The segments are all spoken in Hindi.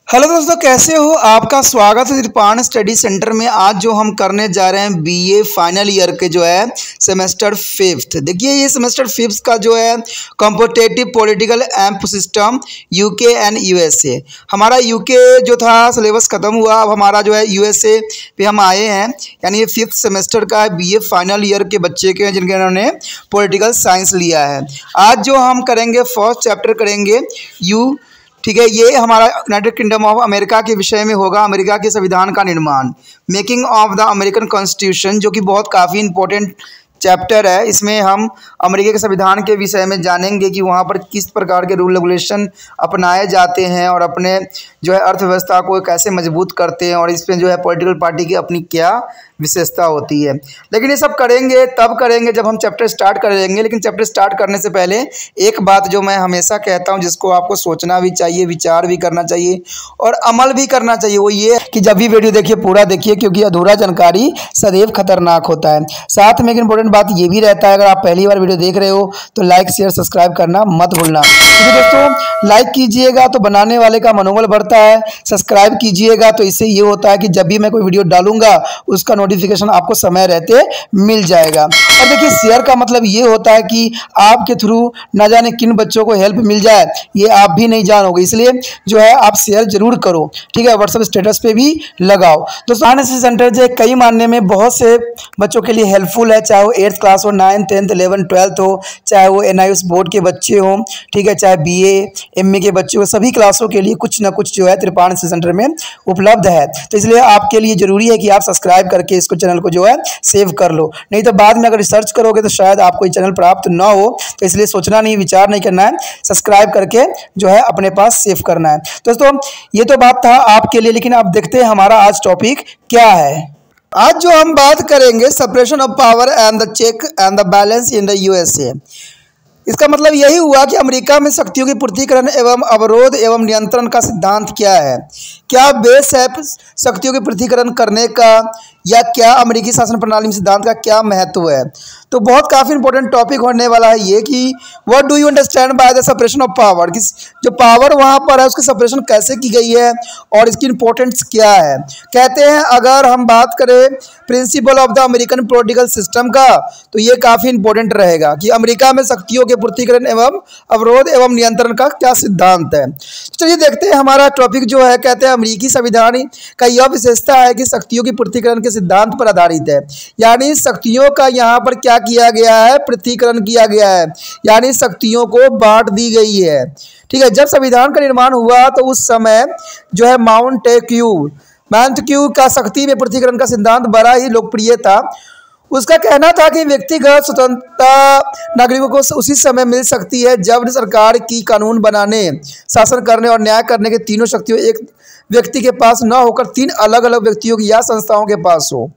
हेलो दोस्तों, कैसे हो? आपका स्वागत है त्रिपाण स्टडी सेंटर में। आज जो हम करने जा रहे हैं बीए फाइनल ईयर के जो है सेमेस्टर फिफ्थ। देखिए, ये सेमेस्टर फिफ्थ का जो है competitive political amp system UK and USA. हमारा यूके जो था सिलेबस ख़त्म हुआ, अब हमारा जो है यूएसए पे हम आए हैं। यानी ये फिफ्थ सेमेस्टर का है, बीए फाइनल ईयर के बच्चे के हैं जिनके उन्होंने पॉलिटिकल साइंस लिया है। आज जो हम करेंगे फर्स्ट चैप्टर करेंगे ठीक है। ये हमारा यूनाइटेड किंगडम ऑफ अमेरिका के विषय में होगा। अमेरिका के संविधान का निर्माण, making of the American constitution, जो कि बहुत काफ़ी इंपॉर्टेंट चैप्टर है। इसमें हम अमेरिका के संविधान के विषय में जानेंगे कि वहाँ पर किस प्रकार के रूल रेगुलेशन अपनाए जाते हैं और अपने जो है अर्थव्यवस्था को कैसे मजबूत करते हैं, और इसमें जो है पॉलिटिकल पार्टी की अपनी क्या विशेषता होती है। लेकिन ये सब करेंगे तब करेंगे जब हम चैप्टर स्टार्ट करेंगे। लेकिन चैप्टर स्टार्ट करने से पहले एक बात जो मैं हमेशा कहता हूँ, जिसको आपको सोचना भी चाहिए, विचार भी करना चाहिए और अमल भी करना चाहिए, वो ये कि जब भी वीडियो देखिए पूरा देखिए, क्योंकि अधूरा जानकारी सदैव खतरनाक होता है। साथ में एक इंपॉर्टेंट बात ये भी रहता है, अगर आप पहली बार वीडियो देख रहे हो तो लाइक शेयर सब्सक्राइब करना मत भूलना। क्योंकि दोस्तों लाइक कीजिएगा तो बनाने वाले का मनोबल बढ़ता है, सब्सक्राइब कीजिएगा तो इससे ये होता है कि जब भी मैं कोई वीडियो डालूंगा उसका नोटिफिकेशन आपको समय रहते मिल जाएगा। और देखिए, शेयर का मतलब ये होता है कि आपके थ्रू ना जाने किन बच्चों को हेल्प मिल जाए, ये आप भी नहीं जानोगे। इसलिए जो है आप शेयर जरूर करो, ठीक है। व्हाट्सएप स्टेटस पे भी लगाओ। दोस्तों एनएसएस सेंटर जो कई मानने में बहुत से बच्चों के लिए हेल्पफुल है, चाहे वो 8th क्लास हो, 9th 10th 11th 12th हो, चाहे वो NIOS बोर्ड के बच्चे हों, ठीक है, चाहे BA MA के बच्चे हो, सभी क्लासों के लिए कुछ ना कुछ जो है त्रिपाण सेंटर में उपलब्ध है। तो इसलिए आपके लिए जरूरी है कि आप सब्सक्राइब करके इसको चैनल को जो है सेव कर लो, नहीं तो बाद में अगर रिसर्च करोगे तो शायद आपको ये चैनल प्राप्त ना हो। तो इसलिए सोचना नहीं, विचार नहीं करना है, सब्सक्राइब करके जो है अपने पास सेव करना है। दोस्तों ये तो बात था आपके लिए, लेकिन अब देखते हैं हमारा आज टॉपिक क्या है। आज जो हम बात करेंगे separation of power and the check and the balance in the USA. इसका मतलब यही हुआ कि अमेरिका में शक्तियों की पूर्तिकरण एवं अवरोध एवं नियंत्रण का सिद्धांत क्या है। क्या बेस है शक्तियों की पूर्तिकरण करने का, या क्या अमेरिकी शासन प्रणाली में सिद्धांत का क्या महत्व है। तो बहुत काफ़ी इंपॉर्टेंट टॉपिक होने वाला है ये कि what do you understand by the separation of power. किस जो पावर वहाँ पर है उसकी सेपरेशन कैसे की गई है और इसकी इंपॉर्टेंस क्या है। कहते हैं अगर हम बात करें principal of the American political system का, तो ये काफ़ी इंपॉर्टेंट रहेगा कि अमेरिका में शक्तियों के पूर्तिकरण एवं अवरोध एवं नियंत्रण का क्या सिद्धांत है। चलिए देखते हैं हमारा टॉपिक जो है। कहते हैं अमेरिकी संविधान का यह विशेषता है कि शक्तियों की पूर्तिकरण के सिद्धांत पर आधारित है। यानी शक्तियों का यहाँ पर क्या किया गया है, पृथक्करण किया गया है, यानी शक्तियों को बांट दी गई है, ठीक है। जब संविधान का निर्माण हुआ तो उस समय जो है माउंटेक्यू का शक्ति में पृथक्करण का सिद्धांत बड़ा ही लोकप्रिय था। उसका कहना था कि व्यक्तिगत स्वतंत्रता नागरिकों को उसी समय मिल सकती है जब सरकार की कानून बनाने, शासन करने और न्याय करने के तीनों शक्तियों एक व्यक्ति के पास न होकर तीन अलग अलग व्यक्तियों की या संस्थाओं के पास हो,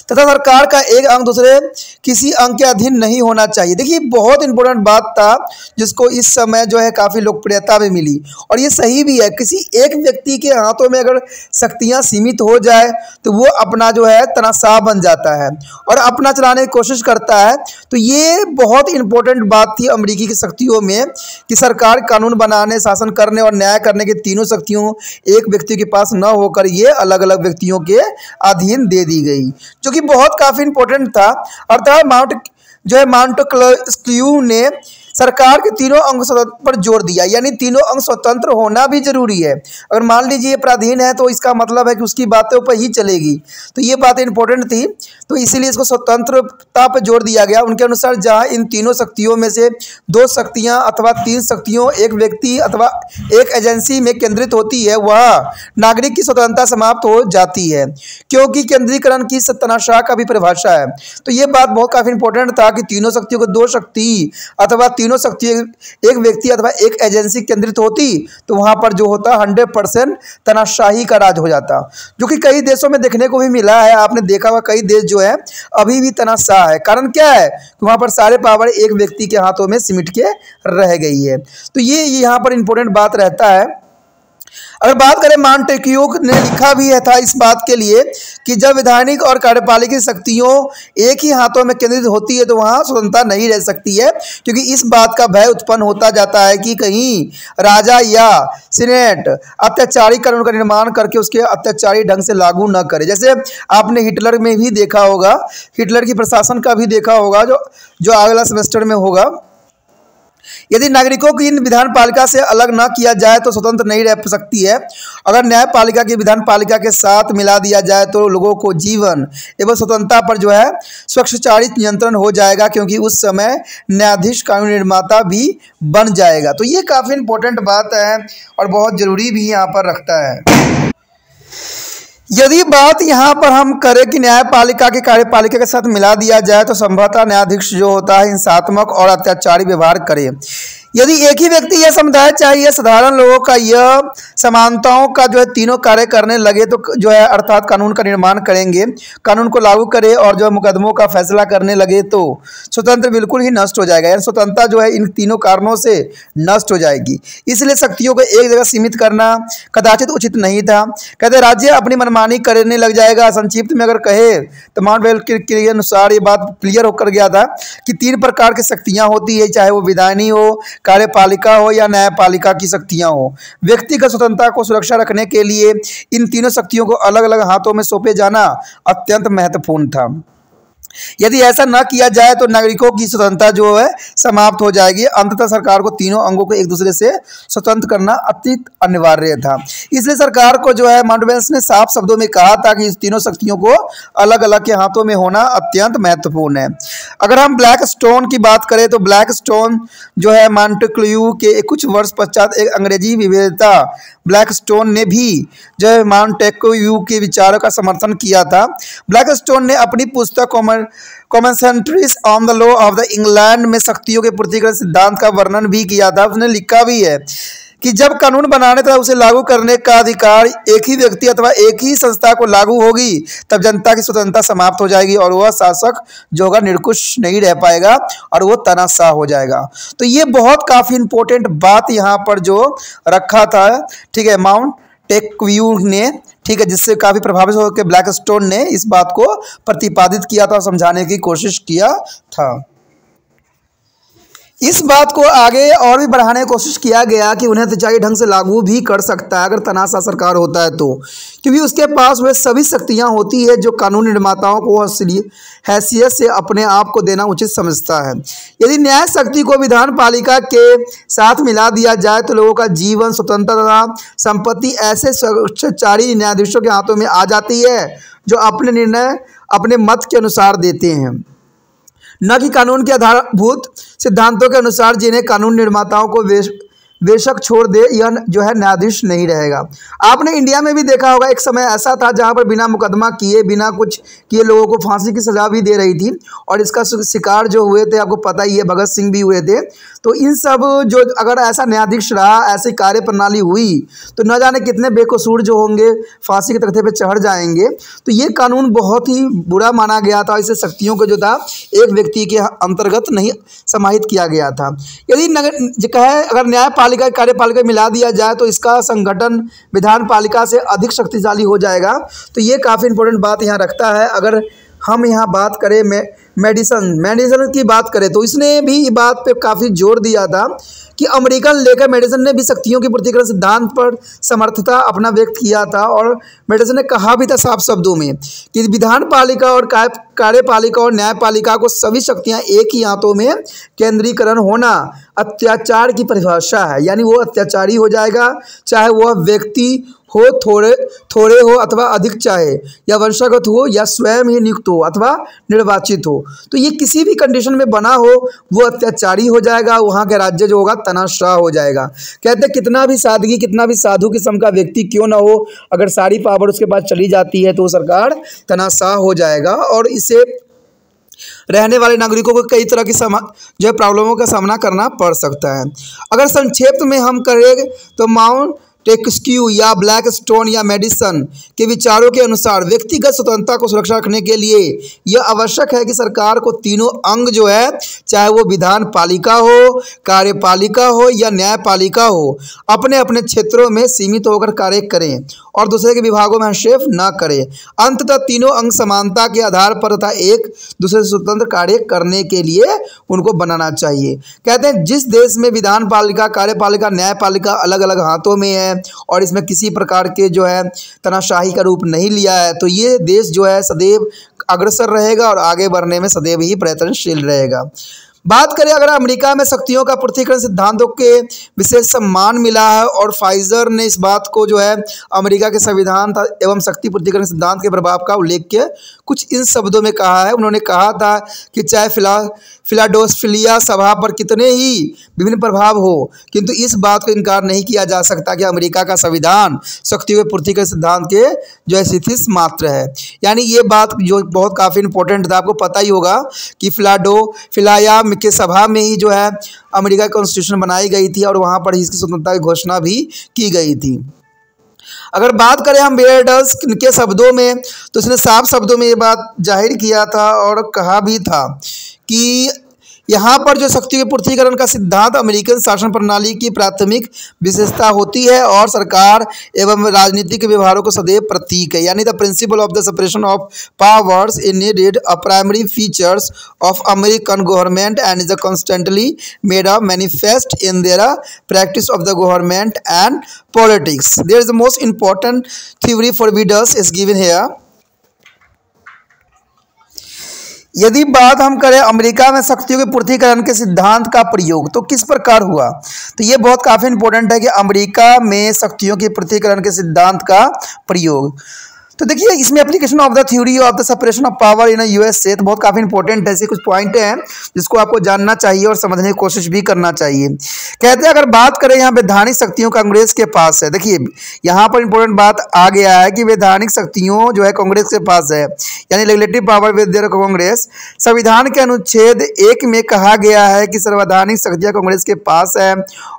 तथा सरकार का एक अंग दूसरे किसी अंग के अधीन नहीं होना चाहिए। देखिए बहुत इंपॉर्टेंट बात था जिसको इस समय जो है काफ़ी लोकप्रियता भी मिली, और ये सही भी है। किसी एक व्यक्ति के हाथों में अगर शक्तियां सीमित हो जाए तो वो अपना जो है तनाशाह बन जाता है और अपना चलाने की कोशिश करता है। तो ये बहुत इंपॉर्टेंट बात थी अमेरिकी की शक्तियों में कि सरकार कानून बनाने, शासन करने और न्याय करने के तीनों शक्तियों एक व्यक्ति के पास न होकर ये अलग अलग व्यक्तियों के अधीन दे दी गई, जो कि बहुत काफी इंपॉर्टेंट था। अर्थात माउंटेक्यू ने सरकार के तीनों अंग पर जोर दिया, यानी तीनों अंग स्वतंत्र होना भी जरूरी है। अगर मान लीजिए पराधीन है तो इसका मतलब है कि उसकी बातों पर ही चलेगी। तो ये बात इंपॉर्टेंट थी, तो इसीलिए इसको स्वतंत्रता पर जोर दिया गया। उनके अनुसार जहां इन तीनों शक्तियों में से दो शक्तियां अथवा तीन शक्तियों एक व्यक्ति अथवा एक एजेंसी में केंद्रित होती है, वह नागरिक की स्वतंत्रता समाप्त हो जाती है, क्योंकि केंद्रीकरण की तनाशाह का भी परिभाषा है। तो ये बात बहुत काफी इंपॉर्टेंट था कि तीनों शक्तियों को दो शक्ति अथवा तीनों शक्ति एक व्यक्ति अथवा एक एजेंसी केंद्रित होती तो वहां पर जो होता 100% तनाशाही का राज हो जाता, जो कि कई देशों में देखने को भी मिला है। आपने देखा होगा कई देश जो है अभी भी तनाशाह है। कारण क्या है कि वहां पर सारे पावर एक व्यक्ति के हाथों में सिमट के रह गई है। तो ये यहाँ पर इंपॉर्टेंट बात रहता है अगर बात करें मॉन्टेक्यू ने लिखा भी है था इस बात के लिए कि जब वैधानिक और कार्यपालिका शक्तियों एक ही हाथों में केंद्रित होती है तो वहाँ स्वतंत्रता नहीं रह सकती है, क्योंकि इस बात का भय उत्पन्न होता जाता है कि कहीं राजा या सीनेट अत्याचारी कानून का निर्माण करके उसके अत्याचारी ढंग से लागू न करे। जैसे आपने हिटलर में भी देखा होगा, हिटलर की प्रशासन का भी देखा होगा जो अगला सेमेस्टर में होगा। यदि नागरिकों की विधान पालिका से अलग न किया जाए तो स्वतंत्र नहीं रह सकती है। अगर न्यायपालिका की विधान पालिका के साथ मिला दिया जाए तो लोगों को जीवन एवं स्वतंत्रता पर स्वैच्छाचारित नियंत्रण हो जाएगा, क्योंकि उस समय न्यायाधीश कानून निर्माता भी बन जाएगा। तो ये काफ़ी इंपॉर्टेंट बात है और बहुत ज़रूरी भी यहाँ पर रखता है। यदि बात यहाँ पर हम करें कि न्यायपालिका की कार्यपालिका के साथ मिला दिया जाए तो संभवतः न्यायाधीश जो होता है हिंसात्मक और अत्याचारी व्यवहार करे। यदि एक ही व्यक्ति यह समुदाय चाहिए साधारण लोगों का यह समानताओं का तीनों कार्य करने लगे तो अर्थात कानून का निर्माण करेंगे, कानून को लागू करे और मुकदमों का फैसला करने लगे तो स्वतंत्र बिल्कुल ही नष्ट हो जाएगा। यानी स्वतंत्रता इन तीनों कारणों से नष्ट हो जाएगी। इसलिए शक्तियों को एक जगह सीमित करना कदाचित उचित नहीं था। कहते राज्य अपनी मनमानी करने लग जाएगा। संक्षिप्त में अगर कहे तो माउंटबेल के अनुसार ये बात क्लियर होकर गया था कि 3 प्रकार की शक्तियाँ होती है, चाहे वो विधायनी हो, कार्यपालिका हो या न्यायपालिका की शक्तियां हो। व्यक्तिगत स्वतंत्रता को सुरक्षा रखने के लिए इन तीनों शक्तियों को अलग अलग हाथों में सौंपे जाना अत्यंत महत्वपूर्ण था। यदि ऐसा न किया जाए तो नागरिकों की स्वतंत्रता समाप्त हो जाएगी। अंततः सरकार को तीनों अंगों को एक दूसरे से स्वतंत्र करना अत्यंत अनिवार्य था। इसलिए सरकार को माउंटबेल ने साफ शब्दों में कहा था कि इस तीनों शक्तियों को अलग अलग के हाथों में होना अत्यंत महत्वपूर्ण है। अगर हम ब्लैक स्टोन की बात करें तो ब्लैक स्टोन मॉन्टेक्यू के कुछ वर्ष पश्चात एक अंग्रेजी विवेकता ब्लैक स्टोन ने भी मॉन्टेक्यू के विचारों का समर्थन किया था। ब्लैक स्टोन ने अपनी पुस्तक commentaries on the law of the England में शक्तियों के पृथक्करण सिद्धांत का वर्णन भी किया था। उसने लिखा भी है कि जब कानून बनाने तथा उसे लागू करने का अधिकार एक ही व्यक्ति अथवा एक ही संस्था को लागू होगी तब जनता की स्वतंत्रता समाप्त हो जाएगी और वह शासक जो होगा निरंकुश नहीं रह पाएगा और वो तानाशाह हो जाएगा। तो ये बहुत काफ़ी इंपॉर्टेंट बात यहाँ पर जो रखा था, ठीक है, मॉन्टेक्यू ने, ठीक है, जिससे काफ़ी प्रभावित होकर ब्लैक स्टोन ने इस बात को प्रतिपादित किया था और समझाने की कोशिश किया था। इस बात को आगे और भी बढ़ाने की कोशिश किया गया कि उन्हें अत्याचारी ढंग से लागू भी कर सकता है अगर तानाशाह सरकार होता है तो, क्योंकि उसके पास वे सभी शक्तियां होती है जो कानून निर्माताओं को हैसियत से अपने आप को देना उचित समझता है। यदि न्याय शक्ति को विधान पालिका के साथ मिला दिया जाए तो लोगों का जीवन, स्वतंत्रता तथा संपत्ति ऐसे स्वेच्छाचारी न्यायाधीशों के हाथों में आ जाती है जो अपने निर्णय अपने मत के अनुसार देते हैं, न कि कानून के आधारभूत सिद्धांतों के अनुसार, जिन्हें कानून निर्माताओं को बेशक छोड़ दे यह न्यायाधीश नहीं रहेगा। आपने इंडिया में भी देखा होगा, एक समय ऐसा था जहां पर बिना मुकदमा किए, बिना कुछ किए लोगों को फांसी की सजा भी दे रही थी और इसका शिकार जो हुए थे आपको पता ही है, भगत सिंह भी हुए थे। तो इन सब अगर ऐसा न्यायाधीश रहा, ऐसी कार्य प्रणाली हुई तो न जाने कितने बेकसूर जो होंगे फांसी के तख्ते पर चढ़ जाएंगे। तो ये कानून बहुत ही बुरा माना गया था। इसे शक्तियों को एक व्यक्ति के अंतर्गत नहीं समाहित किया गया था। यदि अगर न्यायपालिका कार्यपालिका मिला दिया जाए तो इसका संगठन विधान पालिका से अधिक शक्तिशाली हो जाएगा। तो ये काफ़ी इंपॉर्टेंट बात यहाँ रखता है। अगर हम यहाँ बात करें मेडिसन की बात करें तो इसने भी ये बात पे काफ़ी जोर दिया था कि अमेरिकन लेकर मेडिसन ने भी शक्तियों के पृथक्करण सिद्धांत पर समर्थता अपना व्यक्त किया था और मेडिसन ने कहा भी था साफ शब्दों में कि विधान पालिका और कार्यपालिका और न्यायपालिका को सभी शक्तियां एक ही हाथों में केंद्रीकरण होना अत्याचार की परिभाषा है। यानी वो अत्याचारी हो जाएगा, चाहे वह व्यक्ति हो, थोड़े हो अथवा अधिक, चाहे या वंशगत हो या स्वयं ही नियुक्त हो अथवा निर्वाचित हो। तो ये किसी भी कंडीशन में बना हो वो अत्याचारी हो जाएगा, वहाँ का राज्य जो होगा तानाशाह हो जाएगा। कहते कितना भी सादगी, कितना भी साधु किस्म का व्यक्ति क्यों ना हो, अगर सारी पावर उसके पास चली जाती है तो सरकार तानाशाह हो जाएगा और इसे रहने वाले नागरिकों को कई तरह की प्रॉब्लमों का सामना करना पड़ सकता है। अगर संक्षेप में हम करें तो टेक्सक्यू या ब्लैकस्टोन या मेडिसन के विचारों के अनुसार व्यक्तिगत स्वतंत्रता को सुरक्षा रखने के लिए यह आवश्यक है कि सरकार को तीनों अंग जो है, चाहे वो विधान पालिका हो, कार्यपालिका हो या न्यायपालिका हो, अपने अपने क्षेत्रों में सीमित होकर कार्य करें और दूसरे के विभागों में हस्तक्षेप न करें। अंततः तीनों अंग समानता के आधार पर तथा एक दूसरे से स्वतंत्र कार्य करने के लिए उनको बनाना चाहिए। कहते हैं जिस देश में विधान पालिका, कार्यपालिका, न्यायपालिका अलग अलग हाथों में है और इसमें किसी प्रकार के जो है तानाशाही का रूप नहीं लिया है, तो ये देश जो है सदैव अग्रसर रहेगा और आगे बढ़ने में सदैव ही प्रयत्नशील रहेगा। बात करें अगर अमेरिका में शक्तियों का पृथक्करण सिद्धांतों के विशेष सम्मान मिला है और फाइजर ने इस बात को जो है अमेरिका के संविधान एवं शक्ति पृथक्करण सिद्धांत के प्रभाव का उल्लेख किया कुछ इन शब्दों में कहा है। उन्होंने कहा था कि चाहे फिलाडेल्फिया सभा पर कितने ही विभिन्न प्रभाव हो, किंतु इस बात को इनकार नहीं किया जा सकता कि अमेरिका का संविधान शक्तियों के पृथक्करण सिद्धांत के जो है शिथिल मात्र है। यानी ये बात जो बहुत काफ़ी इंपॉर्टेंट था, आपको पता ही होगा कि फिलाडेल्फिया के सभा में ही जो है अमेरिका कॉन्स्टिट्यूशन बनाई गई थी और वहाँ पर इसकी स्वतंत्रता की घोषणा भी की गई थी। अगर बात करें हम बेयरडस के शब्दों में, तो उसने साफ शब्दों में ये बात जाहिर किया था और कहा भी था कि यहाँ पर जो शक्ति के पूर्तिकरण का सिद्धांत अमेरिकन शासन प्रणाली की प्राथमिक विशेषता होती है और सरकार एवं राजनीतिक व्यवहारों को सदैव प्रतीक है। यानी the principle of the separation of powers indeed a primary features of American government and is constantly made a manifest in their practice of the government and politics. There is the most important theory for readers is given here. यदि बात हम करें अमेरिका में शक्तियों के पूर्तिकरण के सिद्धांत का प्रयोग तो किस प्रकार हुआ, तो ये बहुत काफ़ी इंपॉर्टेंट है कि अमेरिका में शक्तियों के पूर्तिकरण के सिद्धांत का प्रयोग। तो देखिए इसमें application of the theory of the separation of power in USA तो बहुत काफ़ी इंपॉर्टेंट है। ऐसे कुछ पॉइंट हैं जिसको आपको जानना चाहिए और समझने की कोशिश भी करना चाहिए। कहते हैं अगर बात करें यहाँ वैधानिक शक्तियों कांग्रेस के पास है, देखिए यहाँ पर इंपॉर्टेंट बात आ गया है कि वैधानिक शक्तियों जो है कांग्रेस के पास है, यानी legislative power with their Congress. संविधान के अनुच्छेद 1 में कहा गया है कि सर्वैधानिक शक्तियाँ कांग्रेस के पास है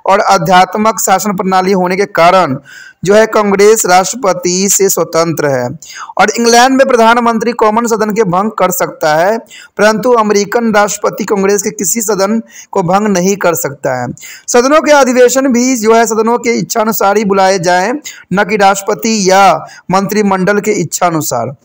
और आध्यात्मक शासन प्रणाली होने के कारण जो है कांग्रेस राष्ट्रपति से स्वतंत्र है और इंग्लैंड में प्रधानमंत्री कॉमन सदन के भंग कर सकता है, परंतु अमेरिकन राष्ट्रपति कांग्रेस के किसी सदन को भंग नहीं कर सकता है। सदनों के अधिवेशन भी जो है सदनों के इच्छानुसार ही बुलाए जाएं, न कि राष्ट्रपति या मंत्रिमंडल के इच्छानुसार।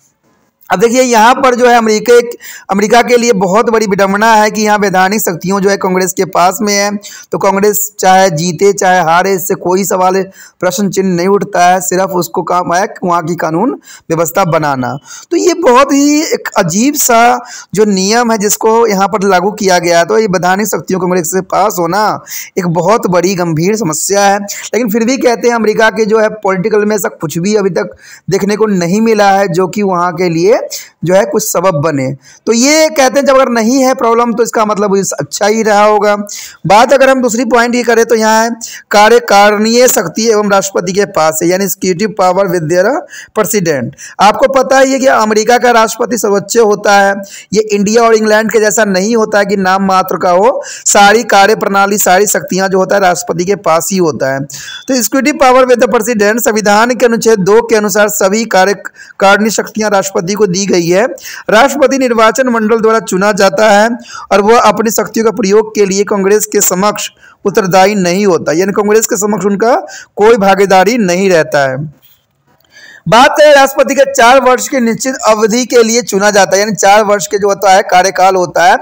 अब देखिए यहाँ पर जो है अमेरिका के लिए बहुत बड़ी विडंबना है कि यहाँ वैधानिक शक्तियों जो है कांग्रेस के पास में है, तो कांग्रेस चाहे जीते चाहे हारे इससे कोई सवाल प्रश्न चिन्ह नहीं उठता है, सिर्फ उसको काम है वहाँ की कानून व्यवस्था बनाना। तो ये बहुत ही एक अजीब सा जो नियम है जिसको यहाँ पर लागू किया गया है, तो ये वैधानिक शक्तियों कांग्रेस के पास होना एक बहुत बड़ी गंभीर समस्या है। लेकिन फिर भी कहते हैं अमेरिका के जो है पॉलिटिकल में ऐसा कुछ भी अभी तक देखने को नहीं मिला है जो कि वहाँ के लिए जो है कुछ सबब बने। तो ये कहते हैं जब अगर नहीं है प्रॉब्लम तो इसका मतलब अच्छा ही रहा होगा। बात अगर हम दूसरी पॉइंट ये करें तो यहाँ है कार्यकारिणीय शक्ति एवं राष्ट्रपति के पास है, यानी executive power with their president. आपको पता ही है कि अमेरिका का राष्ट्रपति सर्वोच्च होता है, ये इंडिया और इंग्लैंड के जैसा नहीं होता है कि नाम मात्र का हो, सारी कार्य प्रणाली सारी शक्तियाँ जो होता है राष्ट्रपति के पास ही होता है। तो executive power with the president संविधान के अनुच्छेद 2 के अनुसार सभी कार्यकारिणी शक्तियाँ राष्ट्रपति को दी गई है। राष्ट्रपति निर्वाचन मंडल द्वारा चुना जाता है और वह अपनी शक्तियों का प्रयोग के लिए कांग्रेस के समक्ष उत्तरदायी नहीं होता, यानी कांग्रेस के समक्ष उनका कोई भागीदारी नहीं रहता है। बात करें राष्ट्रपति के 4 वर्ष की निश्चित अवधि के लिए चुना जाता है, यानी 4 वर्ष के जो होता है कार्यकाल होता है।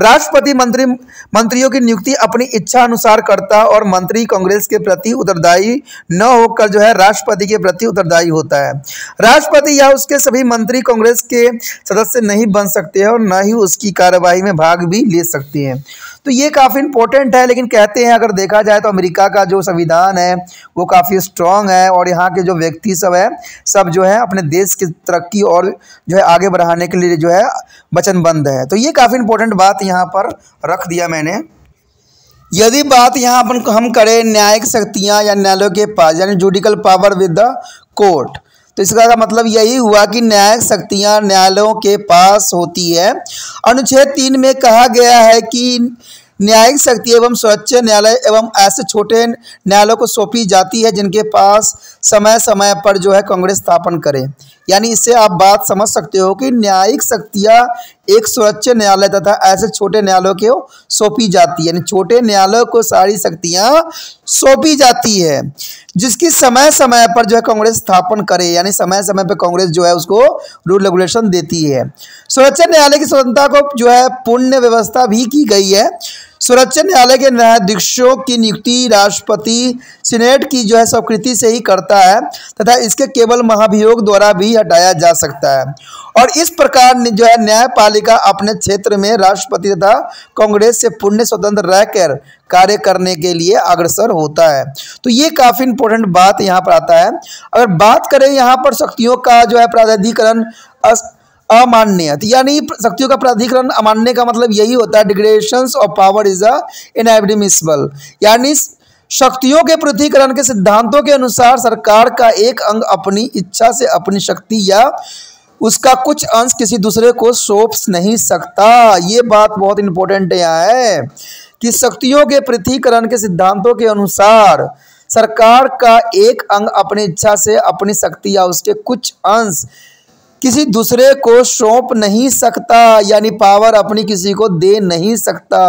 राष्ट्रपति मंत्रियों की नियुक्ति अपनी इच्छा अनुसार करता है और मंत्री कांग्रेस के प्रति उत्तरदायी न होकर जो है राष्ट्रपति के प्रति उत्तरदायी होता है। राष्ट्रपति या उसके सभी मंत्री कांग्रेस के सदस्य नहीं बन सकते हैं और न ही उसकी कार्यवाही में भाग भी ले सकते हैं। तो ये काफ़ी इंपॉर्टेंट है। लेकिन कहते हैं अगर देखा जाए तो अमेरिका का जो संविधान है वो काफ़ी स्ट्रांग है और यहाँ के जो व्यक्ति सब है सब जो है अपने देश की तरक्की और जो है आगे बढ़ाने के लिए जो है वचनबद्ध है। तो ये काफ़ी इंपॉर्टेंट बात यहाँ पर रख दिया मैंने। यदि बात यहाँ पर हम करें न्यायिक शक्तियाँ या न्यायालयों के पास, यानी judicial power with the court, तो इसका मतलब यही हुआ कि न्यायिक शक्तियाँ न्यायालयों के पास होती है। अनुच्छेद 3 में कहा गया है कि न्यायिक शक्ति एवं सर्वोच्च न्यायालय एवं ऐसे छोटे न्यायालयों को सौंपी जाती है जिनके पास समय समय पर जो है कांग्रेस स्थापन करे। यानी इससे आप बात समझ सकते हो कि न्यायिक शक्तियाँ एक सर्वोच्च न्यायालय तथा ऐसे छोटे न्यायालयों को सौंपी जाती है। यानी छोटे न्यायालयों को सारी शक्तियाँ सौंपी जाती है जिसकी समय समय पर जो है कांग्रेस स्थापन करे। यानी समय समय पर कांग्रेस जो है उसको रूल रेगुलेशन देती है। सर्वोच्च न्यायालय की स्वतंत्रता को जो है पूर्ण व्यवस्था भी की गई है। सर्वोच्च न्यायालय के न्यायाधीशों की नियुक्ति राष्ट्रपति सीनेट की जो है स्वीकृति से ही करता है तथा इसके केवल महाभियोग द्वारा भी हटाया जा सकता है। और इस प्रकार जो है न्यायपालिका अपने क्षेत्र में राष्ट्रपति तथा कांग्रेस से पूर्ण स्वतंत्र रहकर कार्य करने के लिए अग्रसर होता है। तो ये काफ़ी इंपॉर्टेंट बात यहाँ पर आता है। अगर बात करें यहाँ पर शक्तियों का जो है प्राधिकरण अमान्य, यानी शक्तियों का प्राधिकरण अमान्य का मतलब यही होता है डिग्रेडेशंस ऑफ पावर इज इनएडमिसिबल। यानी शक्तियों के पृथक्करण के सिद्धांतों के अनुसार सरकार का एक अंग अपनी इच्छा से अपनी शक्ति या उसका कुछ अंश किसी दूसरे को सौंप नहीं सकता। ये बात बहुत इंपॉर्टेंट यहाँ है कि शक्तियों के पृथक्करण के सिद्धांतों के अनुसार सरकार का एक अंग अपनी इच्छा से अपनी शक्ति या उसके कुछ अंश किसी दूसरे को सौंप नहीं सकता, यानी पावर अपनी किसी को दे नहीं सकता।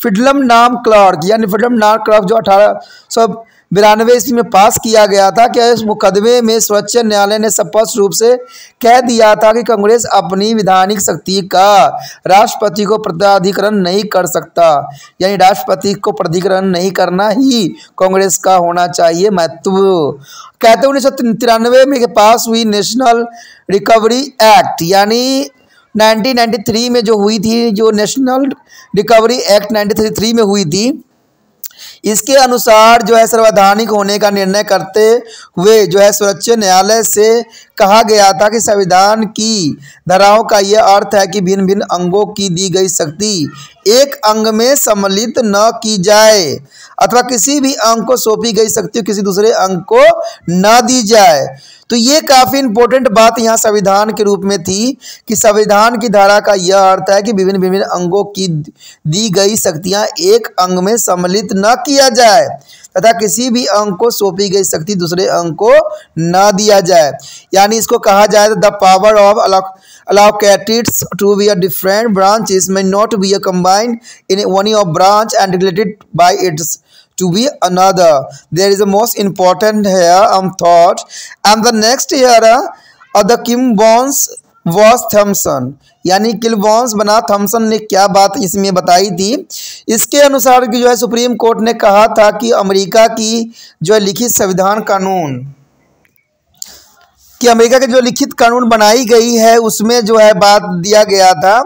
फिडलम नाम क्लार्क जो 1892 ईस्वी में पास किया गया था कि इस मुकदमे में सर्वोच्च न्यायालय ने स्पष्ट रूप से कह दिया था कि कांग्रेस अपनी विधानिक शक्ति का राष्ट्रपति को प्राधिकरण नहीं कर सकता। यानी राष्ट्रपति को प्राधिकरण नहीं करना ही कांग्रेस का होना चाहिए महत्व। कहते 1993 में के पास हुई नेशनल रिकवरी एक्ट, यानी 1993 में जो हुई थी, जो नेशनल रिकवरी एक्ट 1993 में हुई थी, इसके अनुसार जो है संवैधानिक होने का निर्णय करते हुए जो है सर्वोच्च न्यायालय से कहा गया था कि संविधान की धाराओं का यह अर्थ है कि भिन्न भिन्न अंगों की दी गई शक्ति एक अंग में सम्मिलित न की जाए अथवा किसी भी अंग को सौंपी गई शक्ति किसी दूसरे अंग को न दी जाए। तो ये काफ़ी इंपॉर्टेंट बात यहाँ संविधान के रूप में थी कि संविधान की धारा का यह अर्थ है कि विभिन्न विभिन्न अंगों की दी गई शक्तियाँ एक अंग में सम्मिलित न किया जाए तथा किसी भी अंग को सौंपी गई शक्ति दूसरे अंग को न दिया जाए। यानी इसको कहा जाए तो the power of allocated to be a different branches may not be combined in one of branch and regulated by its to be another. There is a most important here thought, and the next here the Kim Bones was Thompson, यानी किलबॉन्स बना थॉम्सन ने क्या बात इसमें बताई थी। इसके अनुसार कि जो है सुप्रीम कोर्ट ने कहा था कि अमेरिका की जो है लिखित संविधान कानून कि अमेरिका के जो लिखित कानून बनाई गई है उसमें जो है बात दिया गया था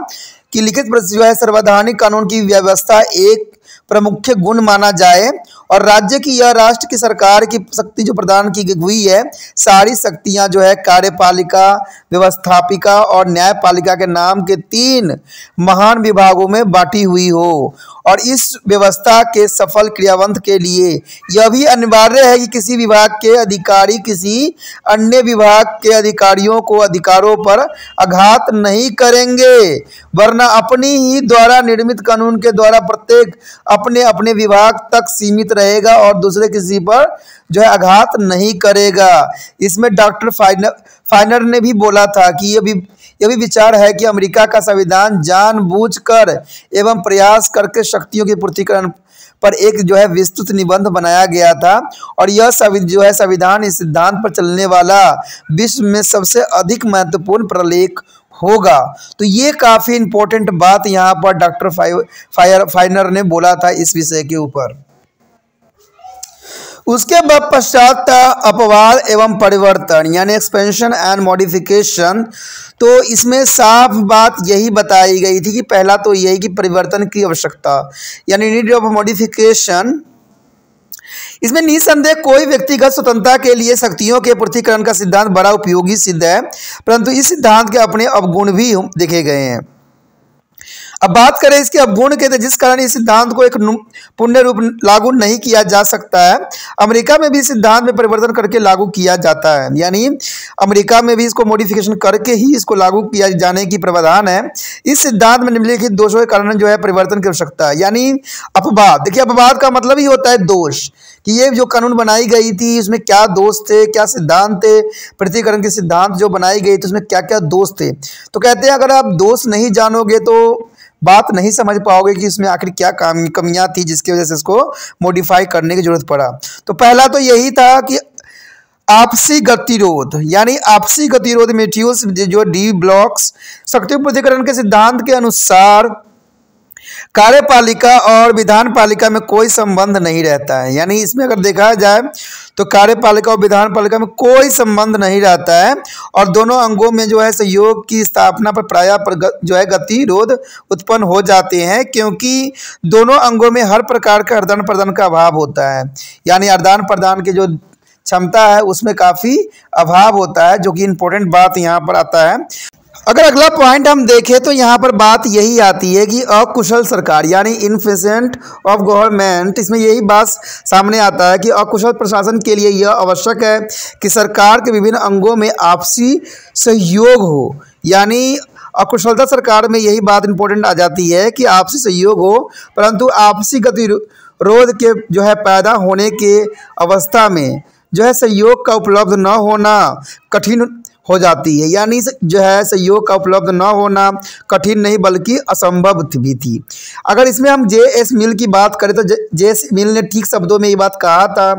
कि लिखित जो है संवैधानिक कानून की व्यवस्था एक प्रमुख गुण माना जाए और राज्य की या राष्ट्र की सरकार की शक्ति जो प्रदान की हुई है सारी शक्तियां जो है कार्यपालिका, व्यवस्थापिका और न्यायपालिका के नाम के 3 महान विभागों में बांटी हुई हो। और इस व्यवस्था के सफल क्रियान्वयन के लिए यह भी अनिवार्य है कि किसी विभाग के अधिकारी किसी अन्य विभाग के अधिकारियों को अधिकारों पर आघात नहीं करेंगे, वरना अपनी ही द्वारा निर्मित कानून के द्वारा प्रत्येक अपने अपने विभाग तक सीमित रहेगा और दूसरे किसी पर जो है आघात नहीं करेगा। इसमें डॉक्टर फाइनर ने भी बोला था कि यह भी विचार है कि अमेरिका का संविधान जानबूझकर एवं प्रयास करके शक्तियों के पूर्तिकरण पर एक जो है विस्तृत निबंध बनाया गया था और यह जो है संविधान इस सिद्धांत पर चलने वाला विश्व में सबसे अधिक महत्वपूर्ण प्रलेख होगा। तो ये काफ़ी इंपॉर्टेंट बात यहाँ पर डॉक्टर फाइनर ने बोला था इस विषय के ऊपर। उसके बाद पश्चात अपवाद एवं परिवर्तन यानी एक्सपेंशन एंड मॉडिफिकेशन। तो इसमें साफ बात यही बताई गई थी कि पहला तो यही कि परिवर्तन की आवश्यकता यानी नीड ऑफ मॉडिफिकेशन। इसमें निसंदेह कोई व्यक्तिगत स्वतंत्रता के लिए शक्तियों के पृथक्करण का सिद्धांत बड़ा उपयोगी सिद्ध है, परंतु इस सिद्धांत के अपने अवगुण भी देखे गए हैं। अब बात करें इसके अवगुण के, तो जिस कारण इस सिद्धांत को एक पूर्ण रूप लागू नहीं किया जा सकता है। अमेरिका में भी सिद्धांत में परिवर्तन करके लागू किया जाता है, यानी अमेरिका में भी इसको मॉडिफिकेशन करके ही इसको लागू किया जाने की प्रावधान है। इस सिद्धांत में निम्नलिखित दोषों के कारण जो है परिवर्तन की आवश्यकता है, यानी अपवाद। देखिए, अपवाद का मतलब ही होता है दोष, कि ये जो कानून बनाई गई थी उसमें क्या दोष थे, क्या सिद्धांत थे, पृथ्वीकरण के सिद्धांत जो बनाई गई थी उसमें क्या क्या दोष थे। तो कहते हैं अगर आप दोष नहीं जानोगे तो बात नहीं समझ पाओगे कि इसमें आखिर क्या कमियां थी जिसकी वजह से इसको मॉडिफाई करने की जरूरत पड़ा। तो पहला तो यही था कि आपसी गतिरोध, यानी आपसी गतिरोध म्यूचुअल जो डी ब्लॉक्स शक्ति पृथ्वीकरण के सिद्धांत के अनुसार कार्यपालिका और विधान पालिका में कोई संबंध नहीं रहता है। यानी इसमें अगर देखा जाए तो कार्यपालिका और विधान पालिका में कोई संबंध नहीं रहता है और दोनों अंगों में जो है सहयोग की स्थापना पर प्रायः जो है गतिरोध उत्पन्न हो जाते हैं, क्योंकि दोनों अंगों में हर प्रकार का आदान प्रदान का अभाव होता है। यानी आदान प्रदान की जो क्षमता है उसमें काफ़ी अभाव होता है, जो कि इम्पोर्टेंट बात यहाँ पर आता है। अगर अगला पॉइंट हम देखें तो यहाँ पर बात यही आती है कि अकुशल सरकार, यानी इनफिशिएंट ऑफ गवर्नमेंट, इसमें यही बात सामने आता है कि अकुशल प्रशासन के लिए यह आवश्यक है कि सरकार के विभिन्न अंगों में आपसी सहयोग हो। यानी अकुशलता सरकार में यही बात इंपॉर्टेंट आ जाती है कि आपसी सहयोग हो, परंतु आपसी गतिरोध के जो है पैदा होने के अवस्था में जो है सहयोग का उपलब्ध न होना कठिन हो जाती है। यानी जो है सहयोग का उपलब्ध न होना कठिन नहीं बल्कि असंभव भी थी। अगर इसमें हम जे.एस. मिल की बात करें तो जे.एस. मिल ने ठीक शब्दों में ये बात कहा था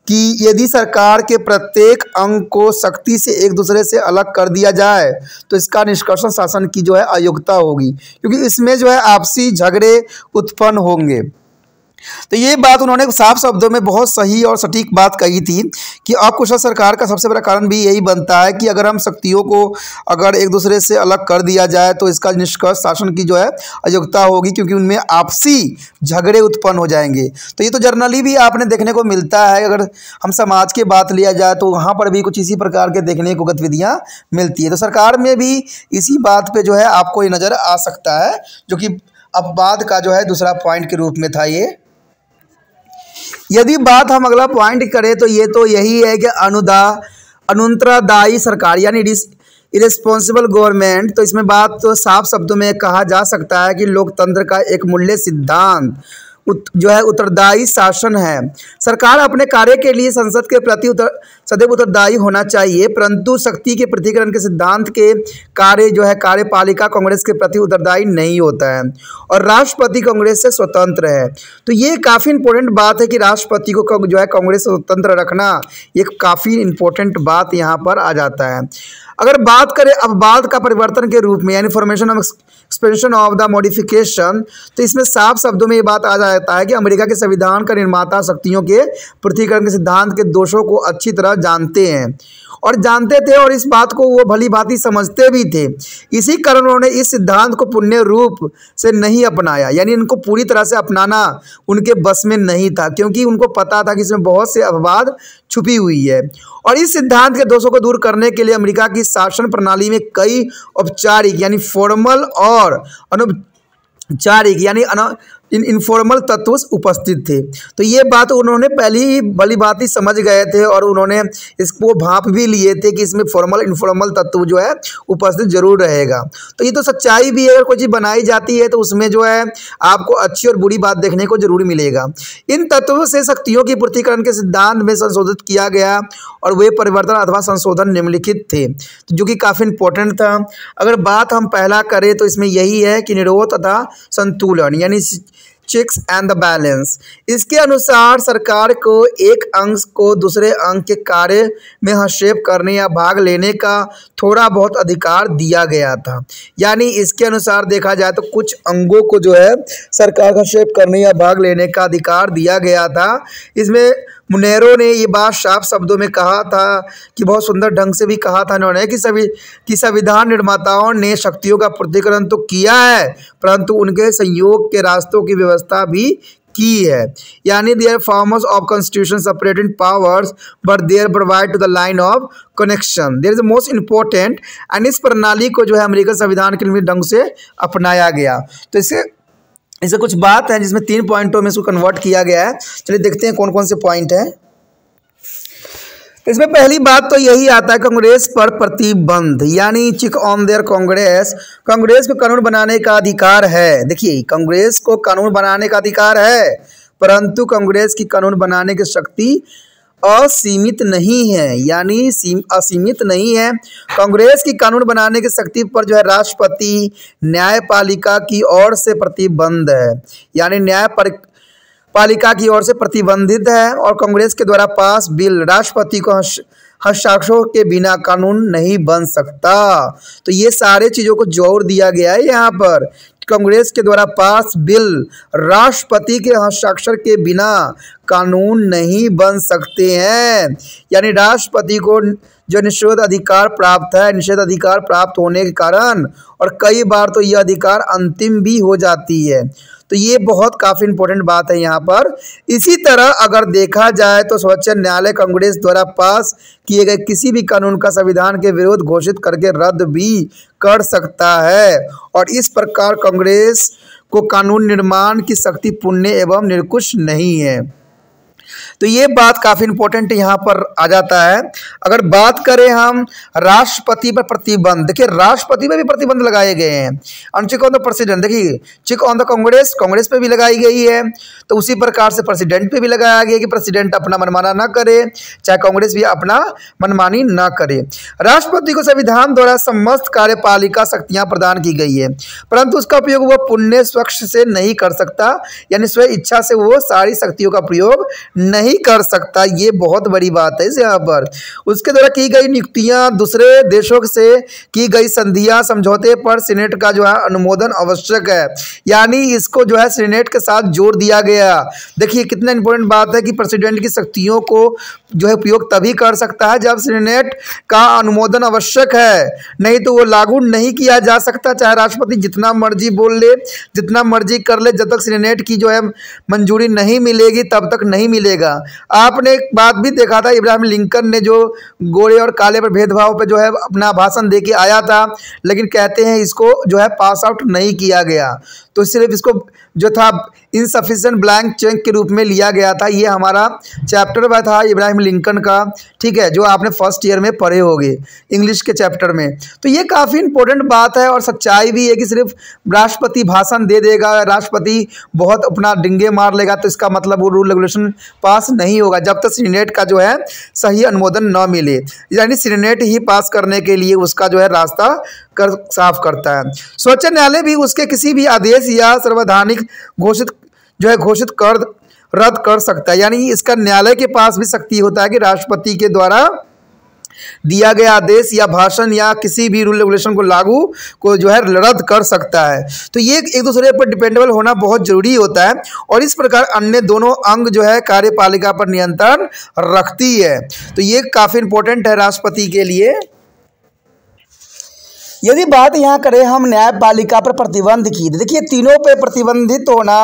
कि यदि सरकार के प्रत्येक अंग को सख्ती से एक दूसरे से अलग कर दिया जाए तो इसका निष्कर्षण शासन की जो है अयोग्यता होगी, क्योंकि इसमें जो है आपसी झगड़े उत्पन्न होंगे। तो ये बात उन्होंने साफ शब्दों में बहुत सही और सटीक बात कही थी कि अकुशल सरकार का सबसे बड़ा कारण भी यही बनता है कि अगर हम शक्तियों को अगर एक दूसरे से अलग कर दिया जाए तो इसका निष्कर्ष शासन की जो है अयोग्यता होगी, क्योंकि उनमें आपसी झगड़े उत्पन्न हो जाएंगे। तो ये तो जर्नली भी आपने देखने को मिलता है। अगर हम समाज की बात लिया जाए तो वहाँ पर भी कुछ इसी प्रकार के देखने को गतिविधियाँ मिलती है। तो सरकार में भी इसी बात पर जो है आपको ये नज़र आ सकता है, जो कि अपवाद का जो है दूसरा पॉइंट के रूप में था ये। यदि बात हम अगला पॉइंट करें तो ये तो यही है कि अनुत्तरदायी सरकार, यानी इरेस्पॉन्सिबल गवर्नमेंट। तो इसमें बात तो साफ शब्दों में कहा जा सकता है कि लोकतंत्र का एक मूल्य सिद्धांत जो है उत्तरदायी शासन है। सरकार अपने कार्य के लिए संसद के प्रति सदैव उत्तरदायी होना चाहिए, परंतु शक्ति के पृथ्वीकरण के सिद्धांत के कार्य जो है कार्यपालिका कांग्रेस के प्रति उत्तरदायी नहीं होता है और राष्ट्रपति कांग्रेस से स्वतंत्र है। तो ये काफ़ी इंपॉर्टेंट बात है कि राष्ट्रपति को जो है कांग्रेस से स्वतंत्र रखना, एक काफ़ी इंपॉर्टेंट बात यहाँ पर आ जाता है। अगर बात करें अपवाद का परिवर्तन के रूप में, यानी formation of expansion of the modification, तो इसमें साफ शब्दों में ये बात आ जाता है कि अमेरिका के संविधान का निर्माता शक्तियों के पृथ्वीकरण के सिद्धांत के दोषों को अच्छी तरह जानते हैं और जानते थे और इस बात को वो भली भांति समझते भी थे। इसी कारण उन्होंने इस सिद्धांत को पूर्ण रूप से नहीं अपनाया, यानी इनको पूरी तरह से अपनाना उनके बस में नहीं था, क्योंकि उनको पता था कि इसमें बहुत से अपवाद छुपी हुई है। और इस सिद्धांत के दोषों को दूर करने के लिए अमेरिका की शासन प्रणाली में कई औपचारिक यानी फॉर्मल और अनौपचारिक यानी इनफॉर्मल तत्व उपस्थित थे। तो ये बात उन्होंने पहले ही भली भांति समझ गए थे और उन्होंने इसको भांप भी लिए थे कि इसमें फॉर्मल इनफॉर्मल तत्व जो है उपस्थित जरूर रहेगा। तो ये तो सच्चाई भी है, अगर कोई चीज़ बनाई जाती है तो उसमें जो है आपको अच्छी और बुरी बात देखने को जरूर मिलेगा। इन तत्वों से शक्तियों की पूर्तिकरण के सिद्धांत में संशोधित किया गया और वे परिवर्तन अथवा संशोधन निम्नलिखित थे, जो कि काफ़ी इंपॉर्टेंट था। अगर बात हम पहला करें तो इसमें यही है कि निरोध तथा संतुलन, यानी चेक्स एंड द बैलेंस। इसके अनुसार सरकार को एक अंग को दूसरे अंग के कार्य में हस्तक्षेप करने या भाग लेने का थोड़ा बहुत अधिकार दिया गया था। यानी इसके अनुसार देखा जाए तो कुछ अंगों को जो है सरकार का हस्तक्षेप करने या भाग लेने का अधिकार दिया गया था। इसमें मुनेरो ने ये बात साफ शब्दों में कहा था कि बहुत सुंदर ढंग से भी कहा था इन्होंने कि संविधान निर्माताओं ने शक्तियों का पृथक्करण तो किया है, परंतु उनके संयोग के रास्तों की व्यवस्था भी की है, यानी their forms of constitution separated powers but there provide to the line of connection there is the most important. And इस प्रणाली को जो है अमेरिकन संविधान के ढंग से अपनाया गया। तो इसे कुछ बात है जिसमें 3 पॉइंटों में इसको कन्वर्ट किया गया है। चलिए देखते हैं कौन कौन से पॉइंट हैं। इसमें पहली बात तो यही आता है कांग्रेस पर प्रतिबंध, यानी check on their Congress. Congress को कानून बनाने का अधिकार है। देखिए, कांग्रेस को कानून बनाने का अधिकार है, परंतु कांग्रेस की कानून बनाने की शक्ति असीमित नहीं है, यानी असीमित नहीं है। कांग्रेस की कानून बनाने की शक्ति पर जो है राष्ट्रपति न्यायपालिका की ओर से प्रतिबंध है, यानी न्यायपालिका की ओर से प्रतिबंधित है। और कांग्रेस के द्वारा पास बिल राष्ट्रपति को हस्ताक्षरों के बिना कानून नहीं बन सकता। तो ये सारे चीज़ों को जोड़ दिया गया है यहाँ पर। कांग्रेस के द्वारा पास बिल राष्ट्रपति के हस्ताक्षर के बिना कानून नहीं बन सकते हैं, यानी राष्ट्रपति को जो निषेध अधिकार प्राप्त है, निषेध अधिकार प्राप्त होने के कारण और कई बार तो यह अधिकार अंतिम भी हो जाती है। तो ये बहुत काफ़ी इंपॉर्टेंट बात है यहाँ पर। इसी तरह अगर देखा जाए तो सर्वोच्च न्यायालय कांग्रेस द्वारा पास किए गए किसी भी कानून का संविधान के विरोध घोषित करके रद्द भी कर सकता है, और इस प्रकार कांग्रेस को कानून निर्माण की शक्ति पुण्य एवं निरंकुश नहीं है। तो ये बात काफ़ी इंपॉर्टेंट यहाँ पर आ जाता है। अगर बात करें हम राष्ट्रपति पर प्रतिबंध, देखिए राष्ट्रपति पर भी प्रतिबंध लगाए गए हैं। And check on the president, देखिए check on the Congress, Congress पे भी लगाई गई है। तो उसी प्रकार से प्रेसिडेंट पे भी लगाया गया कि प्रेसिडेंट अपना मनमाना ना करे, चाहे कांग्रेस भी अपना मनमानी ना करे। राष्ट्रपति को संविधान द्वारा समस्त कार्यपालिका शक्तियाँ प्रदान की गई है, परंतु उसका उपयोग वह पुण्य स्वच्छ से नहीं कर सकता, यानी स्व इच्छा से वो सारी शक्तियों का प्रयोग नहीं कर सकता। ये बहुत बड़ी बात है इस यहाँ पर। उसके द्वारा की गई नियुक्तियां दूसरे देशों से की गई संधियां समझौते पर सीनेट का जो है अनुमोदन आवश्यक है, यानी इसको जो है सीनेट के साथ जोड़ दिया गया। देखिए कितना इंपॉर्टेंट बात है कि प्रेसिडेंट की शक्तियों को जो है उपयोग तभी कर सकता है जब सीनेट का अनुमोदन आवश्यक है, नहीं तो वो लागू नहीं किया जा सकता। चाहे राष्ट्रपति जितना मर्जी बोल ले, जितना मर्जी कर ले, जब तक सीनेट की जो है मंजूरी नहीं मिलेगी तब तक नहीं मिलेगा। आपने एक बात भी देखा था, इब्राहिम लिंकन ने जो गोरे और काले पर भेदभाव पे जो है अपना भाषण दे के आया था, लेकिन कहते हैं इसको जो है पास आउट नहीं किया गया, तो सिर्फ इसको जो था इनसफिशिएंट ब्लैंक चेक के रूप में लिया गया था। ये हमारा चैप्टर में था इब्राहिम लिंकन का, ठीक है, जो आपने फर्स्ट ईयर में पढ़े होंगे इंग्लिश के चैप्टर में। तो ये काफ़ी इंपॉर्टेंट बात है और सच्चाई भी है कि सिर्फ राष्ट्रपति भाषण दे देगा, राष्ट्रपति बहुत अपना डिंगे मार लेगा तो इसका मतलब वो रूल रेगुलेशन पास नहीं होगा जब तक सीनेट का जो है सही अनुमोदन न मिले, यानी सीनेट ही पास करने के लिए उसका जो है रास्ता साफ करता है। सर्वोच्च न्यायालय भी उसके किसी भी आदेश या संवैधानिक घोषित कर रद्द कर सकता है, यानी इसका न्यायालय के पास भी शक्ति होता है कि राष्ट्रपति के द्वारा दिया गया आदेश या भाषण या किसी भी रूल रेगुलेशन को लागू को जो है रद्द कर सकता है। तो ये एक दूसरे पर डिपेंडेबल होना बहुत जरूरी होता है, और इस प्रकार अन्य दोनों अंग जो है कार्यपालिका पर नियंत्रण रखती है। तो ये काफ़ी इंपॉर्टेंट है राष्ट्रपति के लिए। यदि बात यहाँ करें हम न्यायपालिका पर प्रतिबंध की, देखिए तीनों पे प्रतिबंधित होना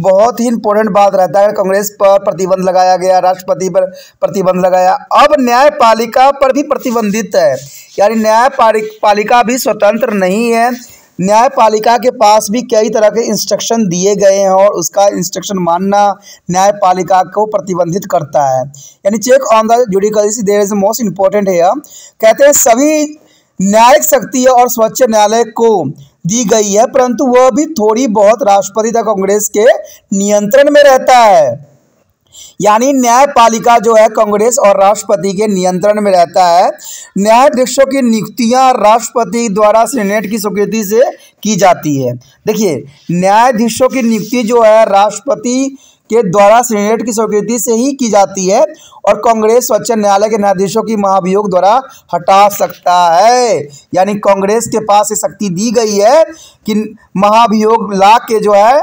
बहुत ही इंपॉर्टेंट बात रहता है। कांग्रेस पर प्रतिबंध लगाया गया, राष्ट्रपति पर प्रतिबंध लगाया, अब न्यायपालिका पर भी प्रतिबंधित है, यानी न्यायपालिका भी स्वतंत्र नहीं है। न्यायपालिका के पास भी कई तरह के इंस्ट्रक्शन दिए गए हैं और उसका इंस्ट्रक्शन मानना न्यायपालिका को प्रतिबंधित करता है, यानी check on the judiciary there is most important है। कहते हैं सभी न्यायिक शक्ति और सर्वोच्च न्यायालय को दी गई है, परंतु वह भी थोड़ी बहुत राष्ट्रपति तथा कांग्रेस के नियंत्रण में रहता है, यानी न्यायपालिका जो है कांग्रेस और राष्ट्रपति के नियंत्रण में रहता है। न्यायाधीशों की नियुक्तियां राष्ट्रपति द्वारा सीनेट की स्वीकृति से की जाती है। देखिए न्यायाधीशों की नियुक्ति जो है राष्ट्रपति के द्वारा सीनेट की स्वीकृति से ही की जाती है, और कांग्रेस सर्वोच्च न्यायालय के न्यायाधीशों की महाभियोग द्वारा हटा सकता है, यानी कांग्रेस के पास ये शक्ति दी गई है कि महाभियोग ला के जो है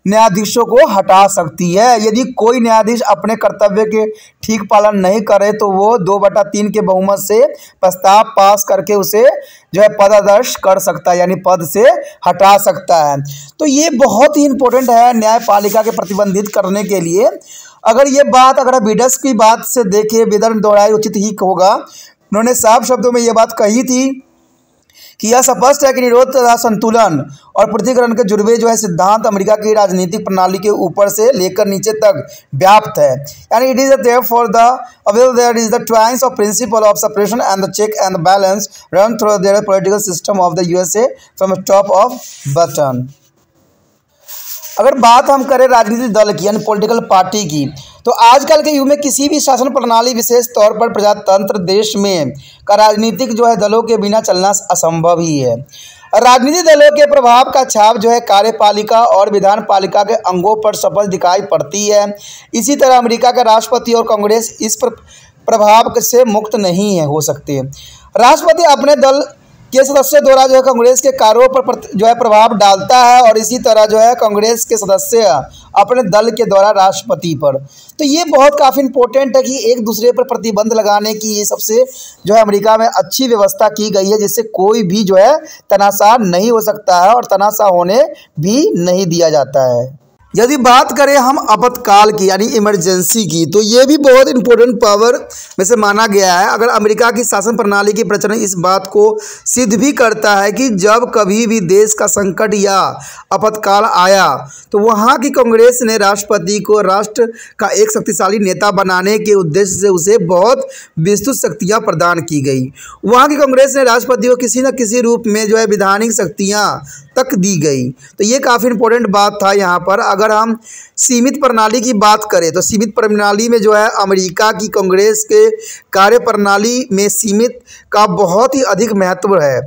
न्यायाधीशों को हटा सकती है। यदि कोई न्यायाधीश अपने कर्तव्य के ठीक पालन नहीं करे तो वो 2/3 के बहुमत से प्रस्ताव पास करके उसे जो है पदस्थापित कर सकता है, यानी पद से हटा सकता है। तो ये बहुत ही इंपॉर्टेंट है न्यायपालिका के प्रतिबंधित करने के लिए। अगर विडस की बात से देखें, विदर्भ दोहराई उचित ही होगा। उन्होंने साफ शब्दों में ये बात कही थी कि यह स्पष्ट है कि निरोध तथा संतुलन और पृथक्करण के जुड़वे जो है सिद्धांत अमेरिका की राजनीतिक प्रणाली के ऊपर से लेकर नीचे तक व्याप्त है। यानी it is there for the avail there is the twines of principle of separation and the check and the balance run through their political system of the USA from top of bottom. अगर बात हम करें राजनीतिक दल की यानी पॉलिटिकल पार्टी की, तो आजकल के युग में किसी भी शासन प्रणाली, विशेष तौर पर प्रजातंत्र देश में का राजनीतिक जो है दलों के बिना चलना असंभव ही है। राजनीतिक दलों के प्रभाव का छाप जो है कार्यपालिका और विधान पालिका के अंगों पर स्पष्ट दिखाई पड़ती है। इसी तरह अमेरिका का राष्ट्रपति और कांग्रेस इस प्रभाव से मुक्त नहीं है हो सकते। राष्ट्रपति अपने दल के सदस्यों द्वारा जो है कांग्रेस के कार्यों पर जो है प्रभाव डालता है और इसी तरह जो है कांग्रेस के सदस्य अपने दल के द्वारा राष्ट्रपति पर। तो ये बहुत काफ़ी इंपॉर्टेंट है कि एक दूसरे पर प्रतिबंध लगाने की ये सबसे जो है अमेरिका में अच्छी व्यवस्था की गई है, जिससे कोई भी जो है तनाशाह नहीं हो सकता है और तनाशाह होने भी नहीं दिया जाता है। यदि बात करें हम आपातकाल की यानी इमरजेंसी की, तो ये भी बहुत इंपॉर्टेंट पावर में से माना गया है। अगर अमेरिका की शासन प्रणाली की प्रचलन इस बात को सिद्ध भी करता है कि जब कभी भी देश का संकट या आपातकाल आया तो वहाँ की कांग्रेस ने राष्ट्रपति को राष्ट्र का एक शक्तिशाली नेता बनाने के उद्देश्य से उसे बहुत विस्तृत शक्तियाँ प्रदान की गई। वहाँ की कांग्रेस ने राष्ट्रपति को किसी न किसी रूप में जो है विधानिक शक्तियाँ तक दी गई। तो ये काफ़ी इंपॉर्टेंट बात था यहाँ पर। अगर हम सीमित प्रणाली की बात करें तो सीमित प्रणाली में जो है अमेरिका की कांग्रेस के कार्य प्रणाली में सीमित का बहुत ही अधिक महत्व है।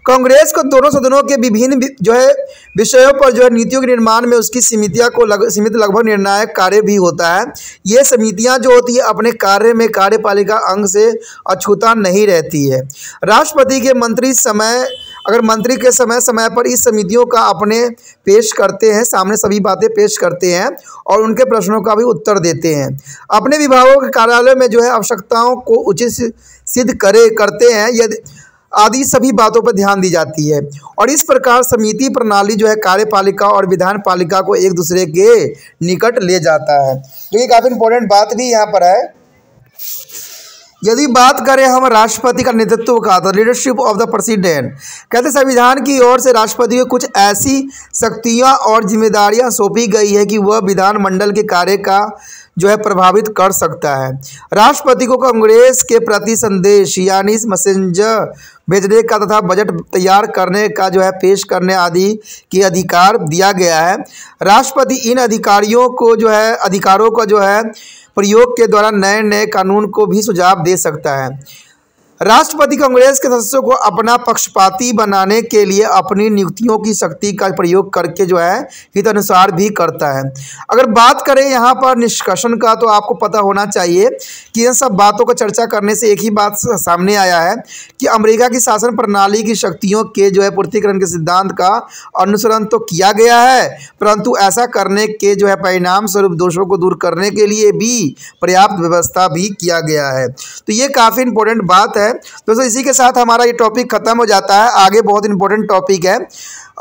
कांग्रेस को दोनों सदनों के विभिन्न जो है विषयों पर जो है नीतियों के निर्माण में उसकी समितियां को सीमित लगभग निर्णायक कार्य भी होता है। ये समितियां जो होती है अपने कार्य में कार्यपालिका अंग से अछूता नहीं रहती है। राष्ट्रपति के मंत्री के समय पर इस समितियों का अपने पेश करते हैं, सामने सभी बातें पेश करते हैं और उनके प्रश्नों का भी उत्तर देते हैं। अपने विभागों के कार्यालय में जो है आवश्यकताओं को उचित सिद्ध करते हैं यदि आदि सभी बातों पर ध्यान दी जाती है। और इस प्रकार समिति प्रणाली जो है कार्यपालिका और विधान पालिका को एक दूसरे के निकट ले जाता है। तो ये काफ़ी इंपॉर्टेंट बात भी यहाँ पर है। यदि बात करें हम राष्ट्रपति का नेतृत्व का, तो लीडरशिप ऑफ द प्रेसिडेंट, कहते संविधान की ओर से राष्ट्रपति को कुछ ऐसी शक्तियां और जिम्मेदारियां सौंपी गई है कि वह विधानमंडल के कार्य का जो है प्रभावित कर सकता है। राष्ट्रपति को कांग्रेस के प्रति संदेश यानी मैसेंजर भेजने का तथा बजट तैयार करने का जो है पेश करने आदि के अधिकार दिया गया है। राष्ट्रपति इन अधिकारों का जो है प्रयोग के द्वारा नए कानून को भी सुझाव दे सकता है। राष्ट्रपति कांग्रेस के सदस्यों को अपना पक्षपाती बनाने के लिए अपनी नियुक्तियों की शक्ति का प्रयोग करके जो है हितानुसार भी करता है। अगर बात करें यहाँ पर निष्कर्षण का, तो आपको पता होना चाहिए कि इन सब बातों को चर्चा करने से एक ही बात सामने आया है कि अमेरिका की शासन प्रणाली की शक्तियों के जो है पूर्तिकरण के सिद्धांत का अनुसरण तो किया गया है, परंतु ऐसा करने के जो है परिणाम स्वरूप दोषों को दूर करने के लिए भी पर्याप्त व्यवस्था भी किया गया है। तो ये काफ़ी इंपॉर्टेंट बात है। दोस्तों इसी के साथ हमारा ये टॉपिक खत्म हो जाता है। आगे बहुत इंपॉर्टेंट टॉपिक है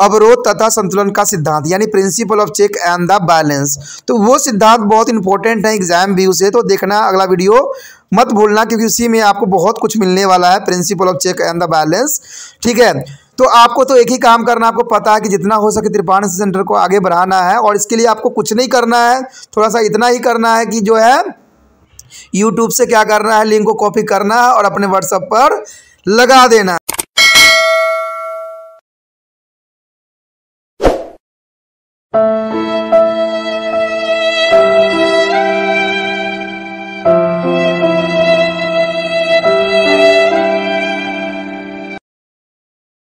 अवरोध तथा संतुलन का सिद्धांत यानी principle of check and the balance. तो वो सिद्धांत बहुत इंपॉर्टेंट है एग्जाम व्यू से, तो देखना अगला वीडियो मत भूलना, क्योंकि उसी में आपको बहुत कुछ मिलने वाला है, principle of check and the balance. ठीक है, तो आपको तो एक ही काम करना, आपको पता है कि जितना हो सके त्रिपाठी सेंटर को आगे बढ़ाना है और इसके लिए आपको कुछ नहीं करना है, थोड़ा सा इतना ही करना है कि जो है YouTube से क्या करना है, लिंक को कॉपी करना है और अपने व्हाट्सएप पर लगा देना।